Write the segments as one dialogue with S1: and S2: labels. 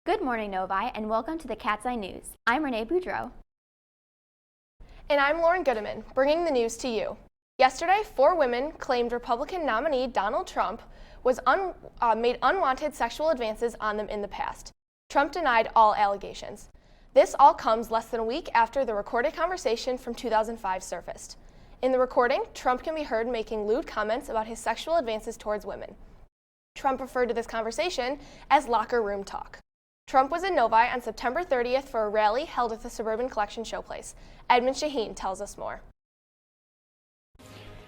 S1: Good morning, Novi, and welcome to the Cat's Eye News. I'm Renee Boudreau.
S2: And I'm Lauren Goodeman, bringing the news to you. Yesterday, 4 women claimed Republican nominee Donald Trump was made unwanted sexual advances on them in the past. Trump denied all allegations. This all comes less than a week after the recorded conversation from 2005 surfaced. In the recording, Trump can be heard making lewd comments about his sexual advances towards women. Trump referred to this conversation as locker room talk. Trump was in Novi on September 30th for a rally held at the Suburban Collection Showplace. Edmund Shaheen tells us more.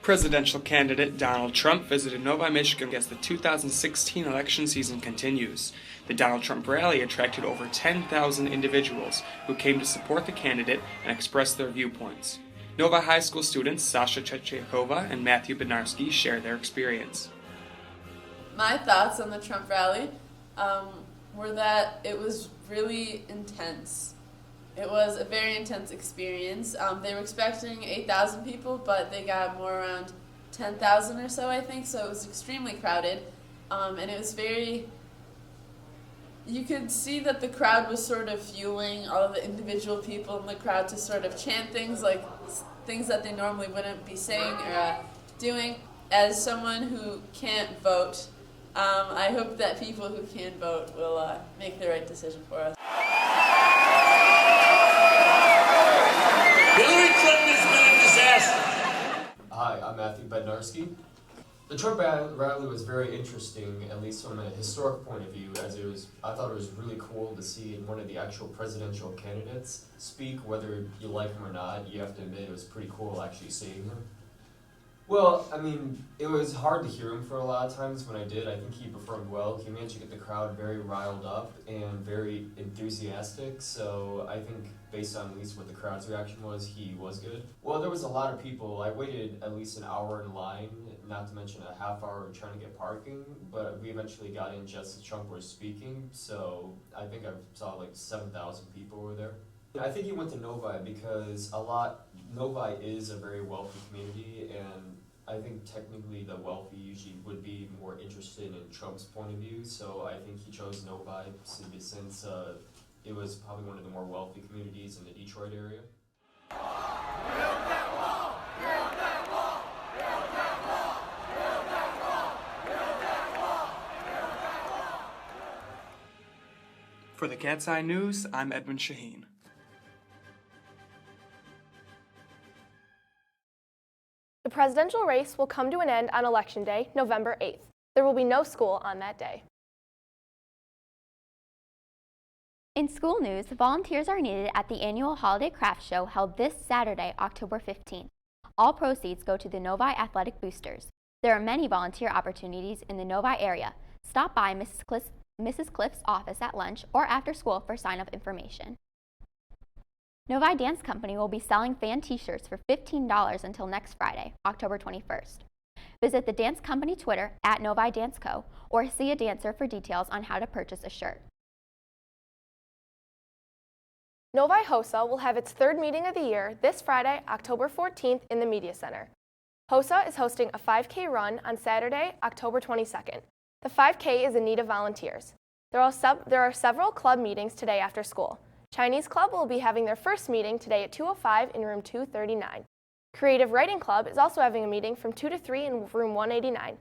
S3: Presidential candidate Donald Trump visited Novi, Michigan as the 2016 election season continues. The Donald Trump rally attracted over 10,000 individuals who came to support the candidate and express their viewpoints. Novi High School students Sasha Chechakova and Matthew Bednarski share their experience.
S4: My thoughts on the Trump rally were that it was really intense. It was a very intense experience. They were expecting 8,000 people, but they got more around 10,000 or so, I think, so it was extremely crowded. And it was you could see that the crowd was sort of fueling all of the individual people in the crowd to sort of chant things like things that they normally wouldn't be saying or doing. As someone who can't vote, I hope that people who can vote will make the right decision for us.
S5: Hillary Clinton has been a disaster.
S6: Hi, I'm Matthew Bednarski. The Trump rally was very interesting, at least from a historic point of view, as I thought it was really cool to see one of the actual presidential candidates speak. Whether you like him or not, you have to admit it was pretty cool actually seeing him. Well, I mean, it was hard to hear him for a lot of times. When I did, I think he performed well. He managed to get the crowd very riled up and very enthusiastic, so I think based on at least what the crowd's reaction was, he was good. Well, there was a lot of people. I waited at least an hour in line, not to mention a half hour trying to get parking, but we eventually got in just as Trump was speaking, so I think I saw like 7,000 people were there. I think he went to Novi because Novi is a very wealthy community, and I think technically the wealthy usually would be more interested in Trump's point of view, so I think he chose Novi since it was probably one of the more wealthy communities in the Detroit area.
S3: For the Cat's Eye News, I'm Edmund Shaheen.
S2: The presidential race will come to an end on Election Day, November 8th. There will be no school on that day.
S1: In school news, volunteers are needed at the annual Holiday Craft Show held this Saturday, October 15th. All proceeds go to the Novi Athletic Boosters. There are many volunteer opportunities in the Novi area. Stop by Mrs. Cliff's office at lunch or after school for sign-up information. Novi Dance Company will be selling fan t-shirts for $15 until next Friday, October 21st. Visit the Dance Company Twitter at Novi Dance Co. or see a dancer for details on how to purchase a shirt.
S2: Novi HOSA will have its 3rd meeting of the year this Friday, October 14th in the Media Center. HOSA is hosting a 5K run on Saturday, October 22nd. The 5K is in need of volunteers. There are several club meetings today after school. Chinese Club will be having their first meeting today at 2:05 in room 239. Creative Writing Club is also having a meeting from 2 to 3 in room 189.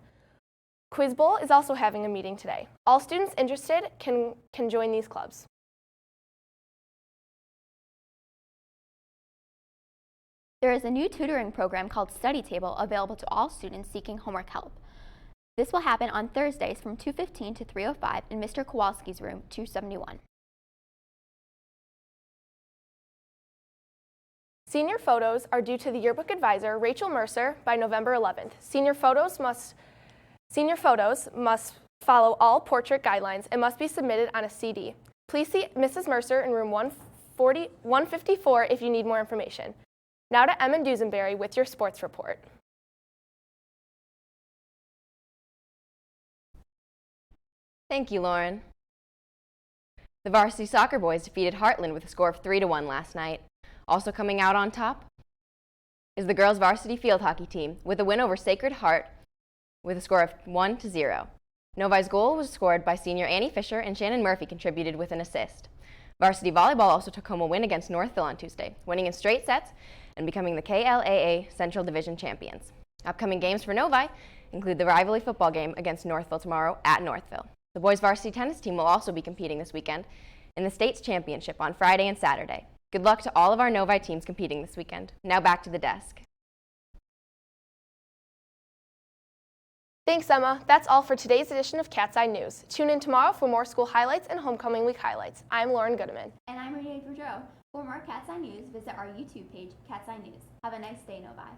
S2: Quiz Bowl is also having a meeting today. All students interested can join these clubs.
S1: There is a new tutoring program called Study Table available to all students seeking homework help. This will happen on Thursdays from 2:15 to 3:05 in Mr. Kowalski's room 271.
S2: Senior photos are due to the yearbook advisor, Rachel Mercer, by November 11th. Senior photos must follow all portrait guidelines and must be submitted on a CD. Please see Mrs. Mercer in room 154 if you need more information. Now to Emma Dusenberry with your sports report.
S7: Thank you, Lauren. The varsity soccer boys defeated Heartland with a score of 3-1 last night. Also coming out on top is the girls varsity field hockey team with a win over Sacred Heart with a score of 1-0. Novi's goal was scored by senior Annie Fisher, and Shannon Murphy contributed with an assist. Varsity volleyball also took home a win against Northville on Tuesday, winning in straight sets and becoming the KLAA Central Division champions. Upcoming games for Novi include the rivalry football game against Northville tomorrow at Northville. The boys varsity tennis team will also be competing this weekend in the state's championship on Friday and Saturday. Good luck to all of our Novi teams competing this weekend. Now back to the desk.
S2: Thanks, Emma. That's all for today's edition of Cat's Eye News. Tune in tomorrow for more school highlights and homecoming week highlights. I'm Lauren Goodeman.
S1: And I'm Renee Boudreau. For more Cat's Eye News, visit our YouTube page, Cat's Eye News. Have a nice day, Novi.